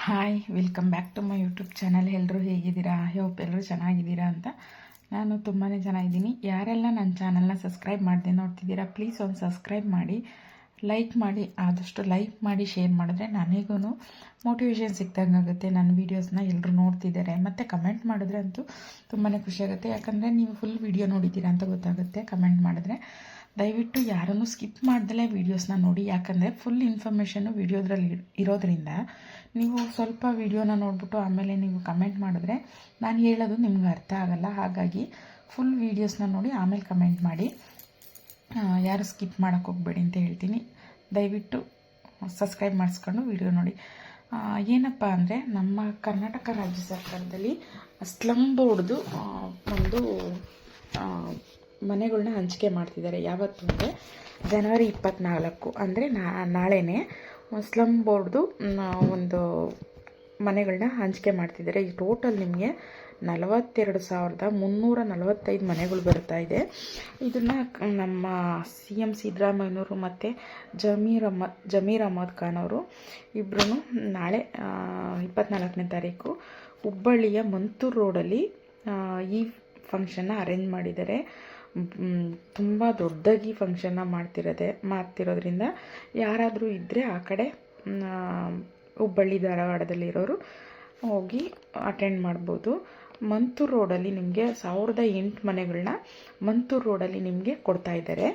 Hi, welcome back to my YouTube channel. ಎಲ್ಲರೂ ಹೇಗಿದ್ದೀರಾ? Hope ಎಲ್ಲರೂ ಚೆನ್ನಾಗಿದ್ದೀರಾ ಅಂತ. ನಾನು ತುಂಬಾ ಚೆನ್ನಾಗಿದ್ದೀನಿ. ಯಾರೆಲ್ಲ ನನ್ನ ಚಾನಲ್ನ ಸಬ್ಸ್ಕ್ರೈಬ್ ಮಾಡದೆ ನೋಡ್ತಿದ್ದೀರಾ, ಪ್ಲೀಸ್ ಒಂದು ಸಬ್ಸ್ಕ್ರೈಬ್ ಮಾಡಿ, ಲೈಕ್ ಮಾಡಿ. ಆದಷ್ಟು ಲೈಕ್ ಮಾಡಿ, ಶೇರ್ ಮಾಡಿದ್ರೆ ನನಗೂ ಮೋಟಿವೇಶನ್ ಸಿಕ್ದಂಗಾಗುತ್ತೆ. ನನ್ನ ವೀಡಿಯೋಸ್ನ ಎಲ್ಲರೂ ನೋಡ್ತಿದ್ದಾರೆ ಮತ್ತು ಕಮೆಂಟ್ ಮಾಡಿದ್ರೆ ಅಂತೂ ತುಂಬಾ ಖುಷಿಯಾಗುತ್ತೆ. ಯಾಕಂದರೆ ನೀವು ಫುಲ್ ವೀಡಿಯೋ ನೋಡಿದ್ದೀರಾ ಅಂತ ಗೊತ್ತಾಗುತ್ತೆ ಕಮೆಂಟ್ ಮಾಡಿದ್ರೆ. ದಯವಿಟ್ಟು ಯಾರನ್ನು ಸ್ಕಿಪ್ ಮಾಡ್ದಲೇ ವೀಡಿಯೋಸ್ನ ನೋಡಿ, ಯಾಕಂದರೆ ಫುಲ್ ಇನ್ಫಾರ್ಮೇಷನ್ನು ವೀಡಿಯೋದ್ರಲ್ಲಿ ಇರೋದ್ರಿಂದ ನೀವು ಸ್ವಲ್ಪ ವೀಡಿಯೋನ ನೋಡಿಬಿಟ್ಟು ಆಮೇಲೆ ನೀವು ಕಮೆಂಟ್ ಮಾಡಿದ್ರೆ ನಾನು ಹೇಳೋದು ನಿಮ್ಗೆ ಅರ್ಥ ಆಗಲ್ಲ. ಹಾಗಾಗಿ ಫುಲ್ ವೀಡಿಯೋಸ್ನ ನೋಡಿ ಆಮೇಲೆ ಕಮೆಂಟ್ ಮಾಡಿ. ಯಾರು ಸ್ಕಿಪ್ ಮಾಡೋಕ್ಕೆ ಹೋಗಬೇಡಿ ಅಂತ ಹೇಳ್ತೀನಿ. ದಯವಿಟ್ಟು ಸಬ್ಸ್ಕ್ರೈಬ್ ಮಾಡಿಸ್ಕೊಂಡು ವೀಡಿಯೋ ನೋಡಿ. ಏನಪ್ಪ ಅಂದರೆ, ನಮ್ಮ ಕರ್ನಾಟಕ ರಾಜ್ಯ ಸರ್ಕಾರದಲ್ಲಿ ಸ್ಲಮ್ ಬೋರ್ಡ್ದು ಒಂದು ಮನೆಗಳನ್ನ ಹಂಚಿಕೆ ಮಾಡ್ತಿದ್ದಾರೆ. ಯಾವತ್ತು ಅಂದರೆ ಜನವರಿ 24, ಅಂದರೆ ನಾಳೆನೇ ಸ್ಲಮ್ ಬೋರ್ಡ್ದು ಒಂದು ಮನೆಗಳನ್ನ ಹಂಚಿಕೆ ಮಾಡ್ತಿದ್ದಾರೆ. ಈ ಟೋಟಲ್ ನಿಮಗೆ 42,345 ಮನೆಗಳು ಬರ್ತಾ ಇದೆ. ಇದನ್ನು ನಮ್ಮ CM ಸಿದ್ದರಾಮಯ್ಯನವರು ಮತ್ತು ಜಮೀರ್ ಅಹಮದ್ ಖಾನ್ ಅವರು ಇಬ್ಬರೂ ನಾಳೆ 24ನೇ ತಾರೀಕು ಹುಬ್ಬಳ್ಳಿಯ ಮಂತೂರು ರೋಡಲ್ಲಿ ಈ ಫಂಕ್ಷನ್ನ ಅರೇಂಜ್ ಮಾಡಿದ್ದಾರೆ. ತುಂಬ ದೊಡ್ಡದಾಗಿ ಫಂಕ್ಷನ್ನ ಮಾಡ್ತಿರೋದ್ರಿಂದ ಯಾರಾದರೂ ಇದ್ದರೆ ಆ ಕಡೆ ಹುಬ್ಬಳ್ಳಿ ಧಾರವಾಡದಲ್ಲಿರೋರು ಹೋಗಿ ಅಟೆಂಡ್ ಮಾಡ್ಬೋದು. ಮಂತೂರು ರೋಡಲ್ಲಿ ನಿಮಗೆ 1008 ಮನೆಗಳನ್ನ ಮಂತೂರು ರೋಡಲ್ಲಿ ನಿಮಗೆ ಕೊಡ್ತಾ ಇದ್ದಾರೆ.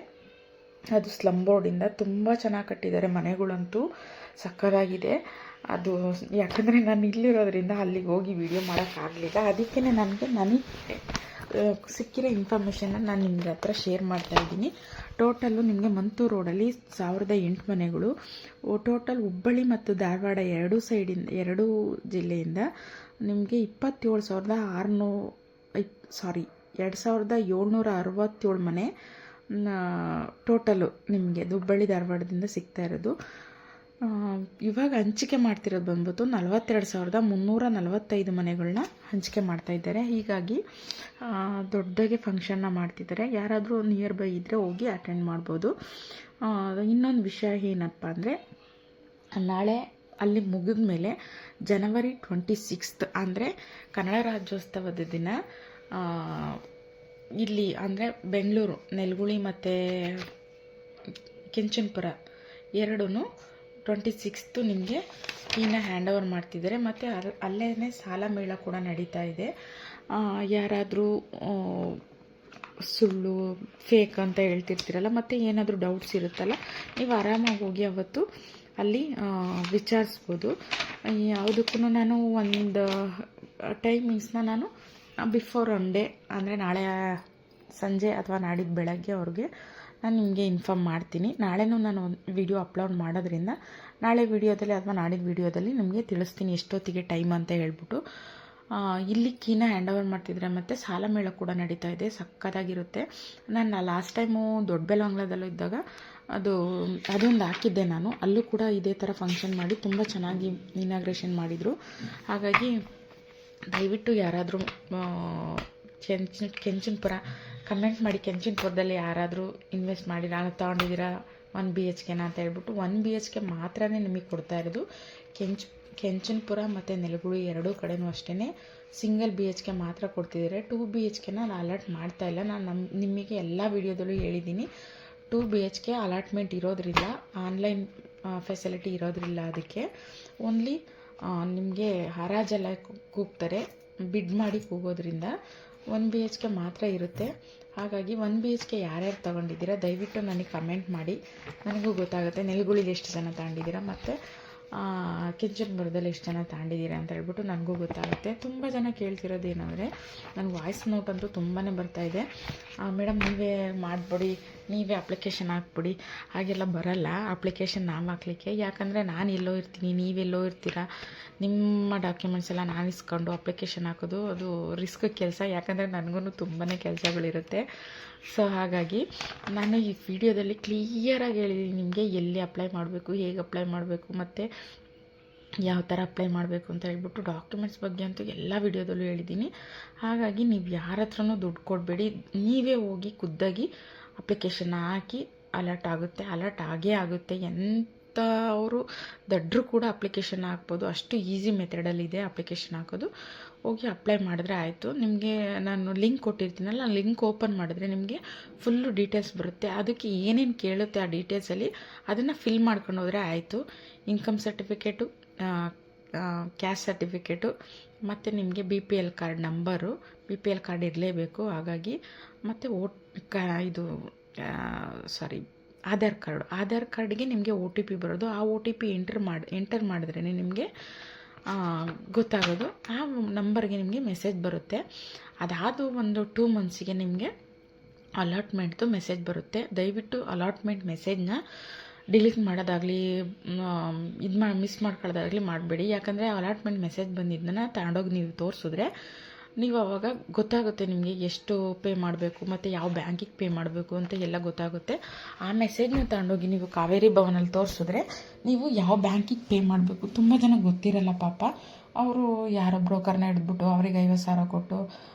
ಅದು ಸ್ಲಮ್ ಬೋರ್ಡಿಂದ ತುಂಬ ಚೆನ್ನಾಗಿ ಕಟ್ಟಿದ್ದಾರೆ. ಮನೆಗಳಂತೂ ಸಕ್ಕತ್ತಾಗಿದೆ. ಅದು ಯಾಕಂದರೆ ನಾನು ಇಲ್ಲಿರೋದ್ರಿಂದ ಅಲ್ಲಿಗೆ ಹೋಗಿ ವಿಡಿಯೋ ಮಾಡೋಕ್ಕಾಗಲಿಲ್ಲ. ಅದಕ್ಕೇ ನನಗೆ ಸಿಕ್ಕಿರೋ ಇನ್ಫಾರ್ಮೇಷನ್ನ ನಾನು ನಿಮಗೆ ಹತ್ರ ಶೇರ್ ಮಾಡ್ತಾಯಿದ್ದೀನಿ. ಟೋಟಲ್ಲು ನಿಮಗೆ ಮಂತೂರು ರೋಡಲ್ಲಿ 1008 ಮನೆಗಳು. ಟೋಟಲ್ ಹುಬ್ಬಳ್ಳಿ ಮತ್ತು ಧಾರವಾಡ ಎರಡೂ ಜಿಲ್ಲೆಯಿಂದ ನಿಮಗೆ 2767 ಮನೆ ಟೋಟಲು ನಿಮಗೆ ಹುಬ್ಬಳ್ಳಿ ಧಾರವಾಡದಿಂದ ಸಿಗ್ತಾ ಇರೋದು. ಇವಾಗ ಹಂಚಿಕೆ ಮಾಡ್ತಿರೋದು ಬಂದ್ಬಿಟ್ಟು 42,345 ಮನೆಗಳನ್ನ ಹಂಚಿಕೆ ಮಾಡ್ತಾ ಇದ್ದಾರೆ. ಹೀಗಾಗಿ ದೊಡ್ಡದಾಗಿ ಫಂಕ್ಷನ್ನ ಮಾಡ್ತಿದ್ದಾರೆ. ಯಾರಾದರೂ ನಿಯರ್ ಬೈ ಇದ್ದರೆ ಹೋಗಿ ಅಟೆಂಡ್ ಮಾಡ್ಬೋದು. ಇನ್ನೊಂದು ವಿಷಯ ಏನಪ್ಪ ಅಂದರೆ, ನಾಳೆ ಅಲ್ಲಿ ಮುಗಿದ ಮೇಲೆ ಜನವರಿ 26 ಅಂದರೆ ಕನ್ನಡ ರಾಜ್ಯೋತ್ಸವದ ದಿನ ಇಲ್ಲಿ ಅಂದರೆ ಬೆಂಗಳೂರು ನೆಲಗುಳಿ ಮತ್ತು ಕೆಂಚನಪುರ ಎರಡೂ 26 ನಿಮಗೆ ಕೀನ ಹ್ಯಾಂಡ್ ಓವರ್ ಮಾಡ್ತಿದ್ದಾರೆ. ಮತ್ತು ಅಲ್ಲೇ ಸಾಲ ಮೇಳ ಕೂಡ ನಡೀತಾ ಇದೆ. ಯಾರಾದರೂ ಸುಳ್ಳು ಫೇಕ್ ಅಂತ ಹೇಳ್ತಿರ್ತೀರಲ್ಲ, ಮತ್ತು ಏನಾದರೂ ಡೌಟ್ಸ್ ಇರುತ್ತಲ್ಲ, ನೀವು ಆರಾಮಾಗಿ ಹೋಗಿ ಅವತ್ತು ಅಲ್ಲಿ ವಿಚಾರಿಸ್ಬೋದು. ಯಾವುದಕ್ಕೂ ನಾನು ಒಂದು ಟೈಮಿಂಗ್ಸ್ನ ನಾನು ಬಿಫೋರ್ ಒನ್ ಡೇ ಅಂದರೆ ನಾಳೆ ಸಂಜೆ ಅಥವಾ ನಾಡಿದ್ದು ಬೆಳಗ್ಗೆ ಅವ್ರಿಗೆ ನಾನು ನಿಮಗೆ ಇನ್ಫಾರ್ಮ್ ಮಾಡ್ತೀನಿ. ನಾಳೆನೂ ನಾನು ಒಂದು ವಿಡಿಯೋ ಅಪ್ಲೋಡ್ ಮಾಡೋದ್ರಿಂದ ನಾಳೆ ವಿಡಿಯೋದಲ್ಲಿ ಅಥವಾ ನಾಡಿದ್ದು ವಿಡಿಯೋದಲ್ಲಿ ನಿಮಗೆ ತಿಳಿಸ್ತೀನಿ ಎಷ್ಟೊತ್ತಿಗೆ ಟೈಮ್ ಅಂತ ಹೇಳ್ಬಿಟ್ಟು. ಇಲ್ಲಿ ಕೀನ ಹ್ಯಾಂಡ್ ಓವರ್ ಮಾಡ್ತಿದ್ರೆ ಮತ್ತು ಸಾಲ ಮೇಳ ಕೂಡ ನಡೀತಾ ಇದೆ. ಸಕ್ಕತ್ತಾಗಿರುತ್ತೆ. ನಾನು ಲಾಸ್ಟ್ ಟೈಮು ದೊಡ್ಡಬೆಳವಂಗ್ಲದಲ್ಲೂ ಇದ್ದಾಗ ಅದೊಂದು ಹಾಕಿದ್ದೆ ನಾನು. ಅಲ್ಲೂ ಕೂಡ ಇದೇ ಥರ ಫಂಕ್ಷನ್ ಮಾಡಿ ತುಂಬ ಚೆನ್ನಾಗಿ ಇನಾಗ್ರೇಷನ್ ಮಾಡಿದರು. ಹಾಗಾಗಿ ದಯವಿಟ್ಟು ಯಾರಾದರೂ ಕೆಂಚನಪುರ ಕಮೆಂಟ್ ಮಾಡಿ, ಕೆಂಚನಪುರದಲ್ಲಿ ಯಾರಾದರೂ ಇನ್ವೆಸ್ಟ್ ಮಾಡಿ ನಾನು ತೊಗೊಂಡಿದ್ದೀರಾ 1 BHKನ ಅಂತ ಹೇಳ್ಬಿಟ್ಟು. 1 BHK ಮಾತ್ರನೇ ನಿಮಗೆ ಕೊಡ್ತಾ ಇರೋದು. ಕೆಂಚನಪುರ ಮತ್ತು ನೆಲಗುಳಿ ಎರಡೂ ಕಡೆನೂ ಅಷ್ಟೇ ಸಿಂಗಲ್ BHK ಮಾತ್ರ ಕೊಡ್ತಿದ್ದಾರೆ. 2 BHKನ ಅಲಾಟ್ ಮಾಡ್ತಾ ಇಲ್ಲ. ನಾನು ನಿಮಗೆ ಎಲ್ಲ ವಿಡಿಯೋದಲ್ಲೂ ಹೇಳಿದ್ದೀನಿ. 2 BHK ಅಲಾಟ್ಮೆಂಟ್ ಇರೋದ್ರಿಂದ, ಆನ್ಲೈನ್ ಫೆಸಿಲಿಟಿ ಇರೋದ್ರಿಲ್ಲ. ಅದಕ್ಕೆ ಓನ್ಲಿ ನಿಮಗೆ ಹರಾಜೆಲ್ಲ ಕೂಗ್ತಾರೆ, ಬಿಡ್ ಮಾಡಿ ಕೂಗೋದ್ರಿಂದ 1 BHK ಮಾತ್ರ ಇರುತ್ತೆ. ಹಾಗಾಗಿ 1 BHK ಯಾರ್ಯಾರು ತೊಗೊಂಡಿದ್ದೀರಾ ದಯವಿಟ್ಟು ನನಗೆ ಕಮೆಂಟ್ ಮಾಡಿ, ನನಗೂ ಗೊತ್ತಾಗುತ್ತೆ. ನೆಲಗುಳಿಲಿ ಎಷ್ಟು ಜನ ತಗೊಂಡಿದ್ದೀರಾ ಮತ್ತು ಕೆಂಚನಪುರದಲ್ಲಿ ಎಷ್ಟು ಜನ ತಗೊಂಡಿದ್ದೀರಾ ಅಂತ ಹೇಳ್ಬಿಟ್ಟು ನನಗೂ ಗೊತ್ತಾಗುತ್ತೆ. ತುಂಬ ಜನ ಕೇಳ್ತಿರೋದು ಏನಂದರೆ, ನನಗೆ ವಾಯ್ಸ್ ನೋಟ್ ಅಂತೂ ತುಂಬಾ ಬರ್ತಾಯಿದೆ. ಮೇಡಮ್ ನೀವೇ ಮಾಡಿಬಿಡಿ, ನೀವೇ ಅಪ್ಲಿಕೇಶನ್ ಹಾಕ್ಬಿಡಿ. ಹಾಗೆಲ್ಲ ಬರಲ್ಲ ಅಪ್ಲಿಕೇಶನ್ ನಾವು ಹಾಕ್ಲಿಕ್ಕೆ. ಯಾಕಂದರೆ ನಾನು ಎಲ್ಲೋ ಇರ್ತೀನಿ, ನೀವೆಲ್ಲೋ ಇರ್ತೀರ. ನಿಮ್ಮ ಡಾಕ್ಯುಮೆಂಟ್ಸ್ ಎಲ್ಲ ನಾನು ಇಸ್ಕೊಂಡು ಅಪ್ಲಿಕೇಶನ್ ಹಾಕೋದು ಅದು ರಿಸ್ಕ್ ಕೆಲಸ. ಯಾಕಂದರೆ ನನಗೂ ತುಂಬಾ ಕೆಲಸಗಳಿರುತ್ತೆ. ಸೊ ಹಾಗಾಗಿ ನಾನು ಈ ವಿಡಿಯೋದಲ್ಲಿ ಕ್ಲಿಯರಾಗಿ ಹೇಳಿದ್ದೀನಿ ನಿಮಗೆ ಎಲ್ಲಿ ಅಪ್ಲೈ ಮಾಡಬೇಕು, ಹೇಗೆ ಅಪ್ಲೈ ಮಾಡಬೇಕು ಮತ್ತು ಯಾವ ಥರ ಅಪ್ಲೈ ಮಾಡಬೇಕು ಅಂತ ಹೇಳ್ಬಿಟ್ಟು. ಡಾಕ್ಯುಮೆಂಟ್ಸ್ ಬಗ್ಗೆ ಅಂತೂ ಎಲ್ಲ ವಿಡಿಯೋದಲ್ಲೂ ಹೇಳಿದ್ದೀನಿ. ಹಾಗಾಗಿ ನೀವು ಯಾರ ಹತ್ರನೂ ದುಡ್ಡು ಕೊಡಬೇಡಿ, ನೀವೇ ಹೋಗಿ ಖುದ್ದಾಗಿ ಅಪ್ಲಿಕೇಶನ್ ಹಾಕಿ ಅಲರ್ಟ್ ಆಗುತ್ತೆ. ಅಲರ್ಟ್ ಆಗೇ ಆಗುತ್ತೆ. ಗೊತ್ತವರು ದಡ್ರು ಕೂಡ ಅಪ್ಲಿಕೇಶನ್ ಹಾಕ್ಬೋದು. ಅಷ್ಟು ಈಸಿ ಮೆಥಡಲ್ಲಿದೆ ಅಪ್ಲಿಕೇಶನ್ ಹಾಕೋದು. ಹೋಗಿ ಅಪ್ಲೈ ಮಾಡಿದ್ರೆ ಆಯಿತು. ನಿಮಗೆ ನಾನು ಲಿಂಕ್ ಕೊಟ್ಟಿರ್ತೀನಲ್ಲ, ಆ ಲಿಂಕ್ ಓಪನ್ ಮಾಡಿದ್ರೆ ನಿಮಗೆ ಫುಲ್ಲು ಡೀಟೇಲ್ಸ್ ಬರುತ್ತೆ. ಅದಕ್ಕೆ ಏನೇನು ಕೇಳುತ್ತೆ ಆ ಡೀಟೇಲ್ಸಲ್ಲಿ ಅದನ್ನು ಫಿಲ್ ಮಾಡ್ಕೊಂಡು ಹೋದರೆ ಆಯಿತು. ಇನ್ಕಮ್ ಸರ್ಟಿಫಿಕೇಟು, ಕ್ಯಾಸ್ಟ್ ಸರ್ಟಿಫಿಕೇಟು, ಮತ್ತು ನಿಮಗೆ BPL card number, BPL card ಇರಲೇಬೇಕು. ಹಾಗಾಗಿ ಮತ್ತು ಆಧಾರ್ ಕಾರ್ಡ್ಗೆ ನಿಮಗೆ OTP ಬರೋದು. ಆ OTP ಎಂಟರ್ ಮಾಡಿದ್ರೇ ನಿಮಗೆ ಗೊತ್ತಾಗೋದು. ಆ ನಂಬರ್ಗೆ ನಿಮಗೆ ಮೆಸೇಜ್ ಬರುತ್ತೆ. ಅದಾದ ಒಂದು 2 ಮಂತ್ಸಿಗೆ ನಿಮಗೆ ಅಲಾಟ್ಮೆಂಟ್ದು ಮೆಸೇಜ್ ಬರುತ್ತೆ. ದಯವಿಟ್ಟು ಅಲಾಟ್ಮೆಂಟ್ ಮೆಸೇಜ್ನ ಡಿಲೀಟ್ ಮಾಡೋದಾಗಲಿ ಮಿಸ್ ಮಾಡ್ಕೊಳ್ಳೋದಾಗಲಿ ಮಾಡಬೇಡಿ. ಯಾಕಂದರೆ ಅಲಾಟ್ಮೆಂಟ್ ಮೆಸೇಜ್ ಬಂದಿದ್ದನ್ನ ತಗೊಂಡೋಗಿ ನೀವು ತೋರಿಸಿದ್ರೆ ನೀವು ಆವಾಗ ಗೊತ್ತಾಗುತ್ತೆ ನಿಮಗೆ ಎಷ್ಟು ಪೇ ಮಾಡಬೇಕು ಮತ್ತು ಯಾವ ಬ್ಯಾಂಕಿಗೆ ಪೇ ಮಾಡಬೇಕು ಅಂತ ಎಲ್ಲ ಗೊತ್ತಾಗುತ್ತೆ. ಆ ಮೆಸೇಜ್ನ ತಗೊಂಡೋಗಿ ನೀವು ಕಾವೇರಿ ಭವನಲ್ಲಿ ತೋರಿಸಿದ್ರೆ ನೀವು ಯಾವ ಬ್ಯಾಂಕಿಗೆ ಪೇ ಮಾಡಬೇಕು ತುಂಬ ಜನ ಗೊತ್ತಿರಲ್ಲ ಪಾಪ. ಅವರು ಯಾರೋ ಬ್ರೋಕರ್ನ ಹಿಡಿದ್ಬಿಟ್ಟು ಅವ್ರಿಗೆ 50,000 ಕೊಟ್ಟು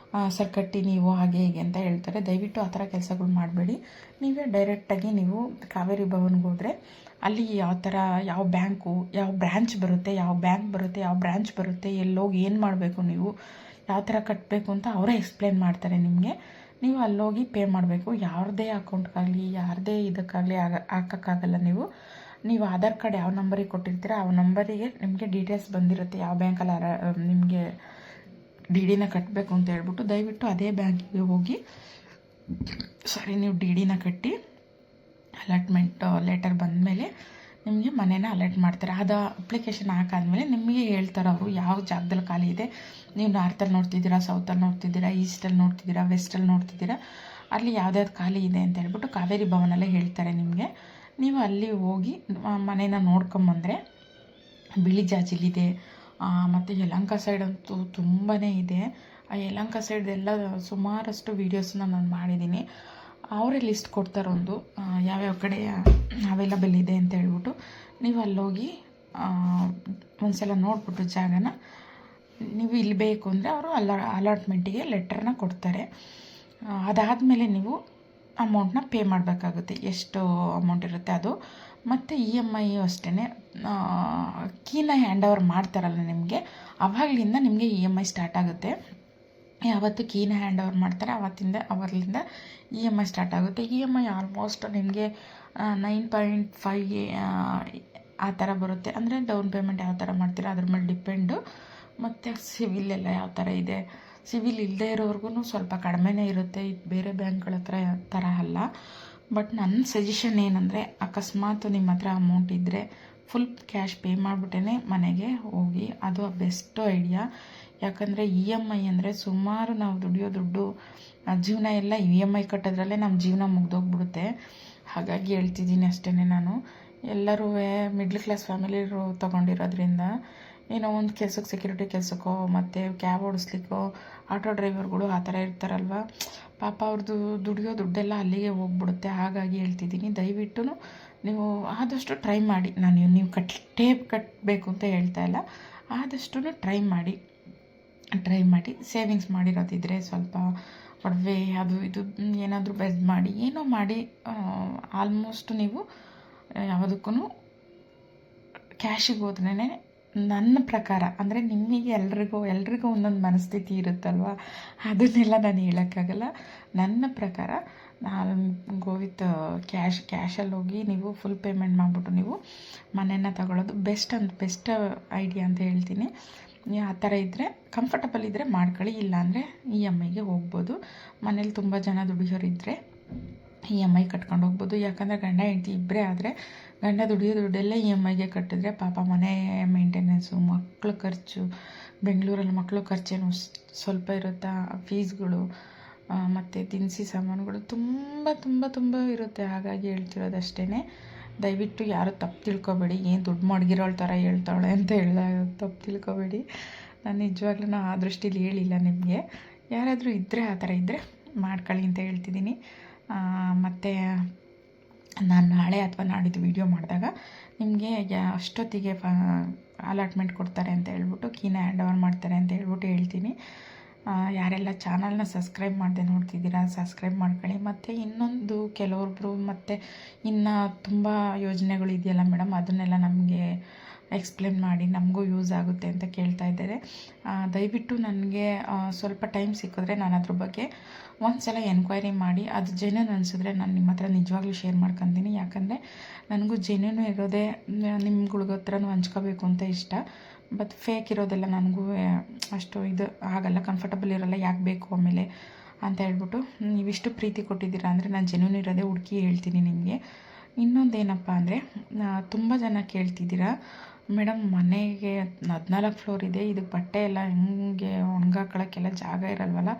ಸರ್ ಕಟ್ಟಿ ನೀವು ಹಾಗೆ ಹೀಗೆ ಅಂತ ಹೇಳ್ತಾರೆ. ದಯವಿಟ್ಟು ಆ ಥರ ಕೆಲಸಗಳು ಮಾಡಬೇಡಿ. ನೀವೇ ಡೈರೆಕ್ಟಾಗಿ ನೀವು ಕಾವೇರಿ ಭವನ್ಗೆ ಹೋದರೆ ಅಲ್ಲಿ ಯಾವ ಬ್ಯಾಂಕು, ಯಾವ ಬ್ರ್ಯಾಂಚ್ ಬರುತ್ತೆ, ಯಾವ ಬ್ಯಾಂಕ್ ಬರುತ್ತೆ, ಯಾವ ಬ್ರ್ಯಾಂಚ್ ಬರುತ್ತೆ, ಎಲ್ಲೋಗಿ ಏನು ಮಾಡಬೇಕು, ನೀವು ಯಾವ ಥರ ಕಟ್ಟಬೇಕು ಅಂತ ಅವರೇ ಎಕ್ಸ್ಪ್ಲೇನ್ ಮಾಡ್ತಾರೆ ನಿಮಗೆ. ನೀವು ಅಲ್ಲೋಗಿ ಪೇ ಮಾಡಬೇಕು. ಯಾರದೇ ಅಕೌಂಟ್ಗಾಗಲಿ ಯಾರದೇ ಇದಕ್ಕಾಗಲಿ ಹಾಕೋಕ್ಕಾಗಲ್ಲ. ನೀವು ಆಧಾರ್ ಕಾರ್ಡ್ ಯಾವ ನಂಬರಿಗೆ ಕೊಟ್ಟಿರ್ತೀರ ಆ ನಂಬರಿಗೆ ನಿಮಗೆ ಡೀಟೇಲ್ಸ್ ಬಂದಿರುತ್ತೆ. ಯಾವ ಬ್ಯಾಂಕಲ್ಲಿ ನಿಮಗೆ DDನ ಕಟ್ಟಬೇಕು ಅಂತ ಹೇಳ್ಬಿಟ್ಟು ದಯವಿಟ್ಟು ಅದೇ ಬ್ಯಾಂಕಿಗೆ ಹೋಗಿ ನೀವು DDನ ಕಟ್ಟಿ ಅಲಾಟ್ಮೆಂಟ್ ಲೆಟರ್ ಬಂದಮೇಲೆ ನಿಮಗೆ ಮನೇನ ಅಲಾಟ್ ಮಾಡ್ತಾರೆ. ಅದು ಅಪ್ಲಿಕೇಶನ್ ಹಾಕಾದ್ಮೇಲೆ ನಿಮಗೆ ಹೇಳ್ತಾರೆ ಅವರು ಯಾವ ಜಾಗದಲ್ಲಿ ಖಾಲಿ ಇದೆ. ನೀವು ನಾರ್ತಲ್ಲಿ ನೋಡ್ತಿದ್ದೀರಾ, ಸೌತಲ್ಲಿ ನೋಡ್ತಿದ್ದೀರಾ, ಈಸ್ಟಲ್ಲಿ ನೋಡ್ತಿದ್ದೀರಾ, ವೆಸ್ಟಲ್ಲಿ ನೋಡ್ತಿದ್ದೀರಾ, ಅಲ್ಲಿ ಯಾವ್ದಾವ್ದು ಖಾಲಿ ಇದೆ ಅಂತ ಹೇಳ್ಬಿಟ್ಟು ಕಾವೇರಿ ಭವನಲ್ಲೇ ಹೇಳ್ತಾರೆ ನಿಮಗೆ. ನೀವು ಅಲ್ಲಿ ಹೋಗಿ ಮನೇನ ನೋಡ್ಕೊಂಬಂದರೆ ಬಿಳಿ ಜಾಜಿಲಿದೆ. ಮತ್ತು ಯಲಹಂಕ ಸೈಡ್ ಅಂತೂ ತುಂಬಾ ಇದೆ. ಆ ಯಲಹಂಕ ಸೈಡ್ದೆಲ್ಲ ಸುಮಾರಷ್ಟು ವೀಡಿಯೋಸನ್ನ ನಾನು ಮಾಡಿದ್ದೀನಿ. ಅವರೇ ಲಿಸ್ಟ್ ಕೊಡ್ತಾರೊಂದು ಯಾವ್ಯಾವ ಕಡೆ ಅವೈಲಬಲ್ ಇದೆ ಅಂತ ಹೇಳ್ಬಿಟ್ಟು ನೀವು ಅಲ್ಲೋಗಿ ಒಂದ್ಸಲ ನೋಡ್ಬಿಟ್ಟು ಜಾಗನ ನೀವು ಇಲ್ಲಿ ಬೇಕು ಅಂದರೆ ಅವರು ಅಲಾಟ್ಮೆಂಟಿಗೆ ಲೆಟ್ರನ್ನ ಕೊಡ್ತಾರೆ. ಅದಾದಮೇಲೆ ನೀವು ಅಮೌಂಟ್ನ ಪೇ ಮಾಡಬೇಕಾಗುತ್ತೆ. ಎಷ್ಟು ಅಮೌಂಟ್ ಇರುತ್ತೆ ಅದು. ಮತ್ತು EMI ಅಷ್ಟೇ. ಕೀನ ಹ್ಯಾಂಡ್ ಓವರ್ ಮಾಡ್ತಾರಲ್ಲ ನಿಮಗೆ, ಅವಾಗಲಿಂದ ನಿಮಗೆ EMI ಸ್ಟಾರ್ಟ್ ಆಗುತ್ತೆ. ಯಾವತ್ತು ಕೀನ ಹ್ಯಾಂಡ್ ಓವರ್ ಮಾಡ್ತಾರೆ ಅವರಿಂದ EMI ಸ್ಟಾರ್ಟ್ ಆಗುತ್ತೆ. EMI ಆಲ್ಮೋಸ್ಟ್ ನಿಮಗೆ 9.5 ಆ ಥರ ಬರುತ್ತೆ. ಅಂದರೆ ಡೌನ್ ಪೇಮೆಂಟ್ ಯಾವ ಥರ ಮಾಡ್ತೀರಾ ಅದ್ರ ಮೇಲೆ ಡಿಪೆಂಡು. ಮತ್ತು ಸಿವಿಲ್ ಎಲ್ಲ ಯಾವ ಥರ ಇದೆ, ಸಿವಿಲ್ ಇಲ್ಲದೆ ಇರೋರ್ಗು ಸ್ವಲ್ಪ ಕಡಿಮೆನೇ ಇರುತ್ತೆ. ಇದು ಬೇರೆ ಬ್ಯಾಂಕ್ಗಳ ಥರ ಅಲ್ಲ. ಬಟ್ ನನ್ನ ಸಜೆಷನ್ ಏನಂದರೆ, ಅಕಸ್ಮಾತ್ ನಿಮ್ಮ ಹತ್ರ ಅಮೌಂಟ್ ಇದ್ದರೆ ಫುಲ್ ಕ್ಯಾಶ್ ಪೇ ಮಾಡಿಬಿಟ್ಟೇ ಮನೆಗೆ ಹೋಗಿ. ಅದು ಬೆಸ್ಟ್ ಐಡಿಯಾ. ಯಾಕಂದರೆ EMI ಅಂದರೆ ಸುಮಾರು ನಾವು ದುಡಿಯೋ ದುಡ್ಡು ಜೀವನ ಎಲ್ಲ EMI ಕಟ್ಟೋದ್ರಲ್ಲೇ ನಮ್ಮ ಜೀವನ ಮುಗ್ದೋಗ್ಬಿಡುತ್ತೆ. ಹಾಗಾಗಿ ಹೇಳ್ತಿದ್ದೀನಿ ಅಷ್ಟೇ. ನಾನು ಎಲ್ಲರೂ ಮಿಡ್ಲ್ ಕ್ಲಾಸ್ ಫ್ಯಾಮಿಲಿರು ತೊಗೊಂಡಿರೋದ್ರಿಂದ ಏನೋ ಒಂದು ಕೆಲಸಕ್ಕೆ ಸೆಕ್ಯೂರಿಟಿ ಕೆಲಸಕ್ಕೋ ಮತ್ತು ಕ್ಯಾಬ್ ಓಡಿಸ್ಲಿಕ್ಕೋ ಆಟೋ ಡ್ರೈವರ್ಗಳು ಆ ಥರ ಇರ್ತಾರಲ್ವ, ಪಾಪ ಅವ್ರದ್ದು ದುಡಿಯೋ ದುಡ್ಡೆಲ್ಲ ಅಲ್ಲಿಗೆ ಹೋಗ್ಬಿಡುತ್ತೆ. ಹಾಗಾಗಿ ಹೇಳ್ತಿದ್ದೀನಿ, ದಯವಿಟ್ಟು ನೀವು ಆದಷ್ಟು ಟ್ರೈ ಮಾಡಿ. ನೀವು ಕಟ್ಟಬೇಕು ಅಂತ ಹೇಳ್ತಾ ಇಲ್ಲ, ಆದಷ್ಟು ಟ್ರೈ ಮಾಡಿ ಸೇವಿಂಗ್ಸ್ ಮಾಡಿರೋದಿದ್ರೆ ಸ್ವಲ್ಪ ಒಡವೆ ಅದು ಇದು ಏನಾದರೂ ಬೆಸ್ಟ್ ಮಾಡಿ ಏನೋ ಮಾಡಿ ಆಲ್ಮೋಸ್ಟ್ ನೀವು ಯಾವುದಕ್ಕೂ ಕ್ಯಾಶಿಗೆ ಹೋದ್ರೇ ನನ್ನ ಪ್ರಕಾರ. ಅಂದರೆ ನಿಮಗೆ ಎಲ್ರಿಗೂ ಒಂದೊಂದು ಮನಸ್ಥಿತಿ ಇರುತ್ತಲ್ವ, ಅದನ್ನೆಲ್ಲ ನಾನು ಹೇಳೋಕ್ಕಾಗಲ್ಲ. ನನ್ನ ಪ್ರಕಾರ ನಾನು ವಿತ್ ಕ್ಯಾಶಲ್ಲಿ ಹೋಗಿ ನೀವು ಫುಲ್ ಪೇಮೆಂಟ್ ಮಾಡಿಬಿಟ್ಟು ನೀವು ಮನೆಯನ್ನು ತಗೊಳ್ಳೋದು ಬೆಸ್ಟ್ ಐಡಿಯಾ ಅಂತ ಹೇಳ್ತೀನಿ. ಆ ಥರ ಇದ್ದರೆ ಕಂಫರ್ಟಬಲ್ ಇದ್ದರೆ ಮಾಡ್ಕೊಳ್ಳಿ. ಇಲ್ಲಾಂದರೆ EMIಗೆ ಹೋಗ್ಬೋದು. ಮನೇಲಿ ತುಂಬ ಜನ ದುಡಿಯೋರಿದ್ದರೆ EMI ಕಟ್ಕೊಂಡು ಹೋಗ್ಬೋದು. ಯಾಕಂದರೆ ಗಂಡ ಹೆಂಡತಿ ಇಬ್ಬರೇ ಆದರೆ ಗಂಡ ದುಡಿಯೋ ದುಡ್ಡೆಲ್ಲ EMIಗೆ ಕಟ್ಟಿದ್ರೆ ಪಾಪ ಮನೆ ಮೇಂಟೆನೆನ್ಸು, ಮಕ್ಕಳು ಖರ್ಚು, ಬೆಂಗಳೂರಲ್ಲಿ ಮಕ್ಕಳು ಖರ್ಚೇನು ಸ್ವಲ್ಪ ಇರುತ್ತಾ, ಫೀಸ್ಗಳು ಮತ್ತು ದಿನಸಿ ಸಾಮಾನುಗಳು ತುಂಬ ತುಂಬ ತುಂಬ ಇರುತ್ತೆ. ಹಾಗಾಗಿ ಹೇಳ್ತಿರೋದಷ್ಟೇ. ದಯವಿಟ್ಟು ಯಾರು ತಪ್ಪು ತಿಳ್ಕೊಬೇಡಿ. ಏನು ದುಡ್ಡು ಮಡಗಿರೋಳ ಥರ ಹೇಳ್ತಾಳೆ ಅಂತ ತಪ್ಪು ತಿಳ್ಕೊಬೇಡಿ. ನಾನು ನಿಜವಾಗ್ಲೂ ಆ ದೃಷ್ಟಿಲಿ ಹೇಳಿಲ್ಲ ನಿಮಗೆ. ಯಾರಾದರೂ ಇದ್ದರೆ ಆ ಥರ ಇದ್ದರೆ ಮಾಡ್ಕೊಳ್ಳಿ ಅಂತ ಹೇಳ್ತಿದ್ದೀನಿ. ಮತ್ತು ನಾನು ನಾಳೆ ಅಥವಾ ನಾಡಿದ್ದು ವೀಡಿಯೋ ಮಾಡಿದಾಗ ನಿಮಗೆ ಅಷ್ಟೊತ್ತಿಗೆ ಅಲಾಟ್ಮೆಂಟ್ ಕೊಡ್ತಾರೆ ಅಂತ ಹೇಳ್ಬಿಟ್ಟು, ಕೀನ ಹ್ಯಾಂಡ್ ಓವರ್ ಮಾಡ್ತಾರೆ ಅಂತ ಹೇಳ್ಬಿಟ್ಟು ಹೇಳ್ತೀನಿ. ಯಾರೆಲ್ಲ ಚಾನಲ್ನ ಸಬ್ಸ್ಕ್ರೈಬ್ ಮಾಡದೆ ನೋಡ್ತಿದ್ದೀರಾ ಸಬ್ಸ್ಕ್ರೈಬ್ ಮಾಡ್ಕೊಳ್ಳಿ. ಮತ್ತು ಇನ್ನೊಂದು ಕೆಲವೊಬ್ಬರು ಮತ್ತು ಇನ್ನು ತುಂಬ ಯೋಜನೆಗಳು ಇದೆಯಲ್ಲ ಮೇಡಮ್, ಅದನ್ನೆಲ್ಲ ನಮಗೆ ಎಕ್ಸ್ಪ್ಲೇನ್ ಮಾಡಿ ನಮಗೂ ಯೂಸ್ ಆಗುತ್ತೆ ಅಂತ ಕೇಳ್ತಾ ಇದ್ದಾರೆ. ದಯವಿಟ್ಟು ನನಗೆ ಸ್ವಲ್ಪ ಟೈಮ್ ಸಿಕ್ಕಿದ್ರೆ ನಾನು ಅದ್ರ ಬಗ್ಗೆ ಒಂದು ಸಲ ಎನ್ಕ್ವೈರಿ ಮಾಡಿ ಅದು ಜೆನ್ಯೂನ್ ಅನಿಸಿದ್ರೆ ನಾನು ನಿಮ್ಮ ಹತ್ರ ನಿಜವಾಗ್ಲೂ ಶೇರ್ ಮಾಡ್ಕೊತೀನಿ. ಯಾಕಂದರೆ ನನಗೂ ಜೆನ್ಯೂನ್ ಇರೋದೇ ನಿಮ್ಗಳ್ಗ ಹತ್ರನೂ ಹಂಚ್ಕೋಬೇಕು ಅಂತ ಇಷ್ಟ. ಬಟ್ ಫೇಕ್ ಇರೋದೆಲ್ಲ ನನಗೂ ಅಷ್ಟು ಇದು ಆಗಲ್ಲ, ಕಂಫರ್ಟಬಲ್ ಇರೋಲ್ಲ, ಯಾಕೆ ಬೇಕು ಆಮೇಲೆ ಅಂತ ಹೇಳ್ಬಿಟ್ಟು ನೀವಿಷ್ಟು ಪ್ರೀತಿ ಕೊಟ್ಟಿದ್ದೀರಾ ಅಂದರೆ ನಾನು ಜೆನ್ಯೂನ್ ಇರೋದೇ ಹುಡುಕಿ ಹೇಳ್ತೀನಿ ನಿಮಗೆ. ಇನ್ನೊಂದೇನಪ್ಪ ಅಂದರೆ ತುಂಬ ಜನ ಕೇಳ್ತಿದ್ದೀರಾ, ಮೇಡಮ್ ಮನೆಗೆ 14 ಫ್ಲೋರ್ ಇದೆ, ಇದಕ್ಕೆ ಬಟ್ಟೆ ಎಲ್ಲ ಹೆಂಗೆ ಒಣಗಾಕೊಳ್ಳೋಕ್ಕೆಲ್ಲ ಜಾಗ ಇರಲ್ವಲ್ಲ,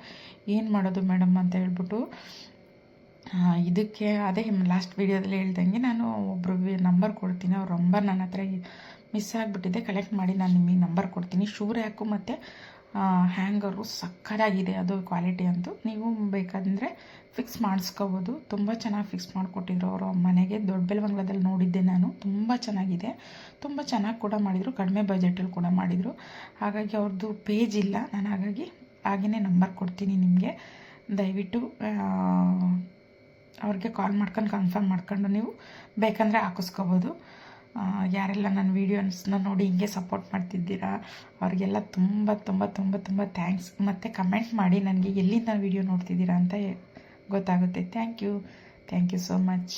ಏನು ಮಾಡೋದು ಮೇಡಮ್ ಅಂತ ಹೇಳ್ಬಿಟ್ಟು. ಇದಕ್ಕೆ ಅದೇ ಲಾಸ್ಟ್ ವೀಡಿಯೋದಲ್ಲಿ ಹೇಳ್ದಂಗೆ ನಾನು ಒಬ್ರಿಗೆ ನಂಬರ್ ಕೊಡ್ತೀನಿ. ಅವ್ರ ನಂಬರ್ ನನ್ನ ಹತ್ರ ಮಿಸ್ ಆಗಿಬಿಟ್ಟಿದೆ, ಕಲೆಕ್ಟ್ ಮಾಡಿ ನಾನು ನಿಮಗೆ ನಂಬರ್ ಕೊಡ್ತೀನಿ. ಶೂ ರ್ಯಾಕು ಮತ್ತು ಹ್ಯಾಂಗರು ಸಕ್ಕತ್ತಾಗಿದೆ ಅದು ಕ್ವಾಲಿಟಿ ಅಂತೂ. ನೀವು ಬೇಕಾದರೆ ಫಿಕ್ಸ್ ಮಾಡಿಸ್ಕೋಬೋದು. ತುಂಬ ಚೆನ್ನಾಗಿ ಫಿಕ್ಸ್ ಮಾಡಿಕೊಟ್ಟಿದ್ರು ಅವರು ಮನೆಗೆ. ದೊಡ್ಡಬೆಳವಂಗಲದಲ್ಲಿ ನೋಡಿದ್ದೆ ನಾನು, ತುಂಬ ಚೆನ್ನಾಗಿದೆ, ತುಂಬ ಚೆನ್ನಾಗಿ ಕೂಡ ಮಾಡಿದರು, ಕಡಿಮೆ ಬಜೆಟಲ್ಲಿ ಕೂಡ ಮಾಡಿದರು. ಹಾಗಾಗಿ ಅವ್ರದ್ದು ಪೇಜ್ ಇಲ್ಲ, ನಾನು ಹಾಗೆಯೇ ನಂಬರ್ ಕೊಡ್ತೀನಿ ನಿಮಗೆ. ದಯವಿಟ್ಟು ಅವ್ರಿಗೆ ಕಾಲ್ ಮಾಡ್ಕೊಂಡು ಕನ್ಫರ್ಮ್ ಮಾಡ್ಕೊಂಡು ನೀವು ಬೇಕಂದರೆ ಹಾಕಿಸ್ಕೋಬೋದು. ಯಾರೆಲ್ಲ ನನ್ನ ವೀಡಿಯೋಸ್ನ ನೋಡಿ ಹಿಂಗೆ ಸಪೋರ್ಟ್ ಮಾಡ್ತಿದ್ದೀರಾ ಅವ್ರಿಗೆಲ್ಲ ತುಂಬ ತುಂಬ ತುಂಬ ತುಂಬ ಥ್ಯಾಂಕ್ಸ್. ಮತ್ತು ಕಮೆಂಟ್ ಮಾಡಿ ನನಗೆ ಎಲ್ಲಿಂದ ವೀಡಿಯೋ ನೋಡ್ತಿದ್ದೀರಾ ಅಂತ ಗೊತ್ತಾಗುತ್ತೆ. Thank you so much.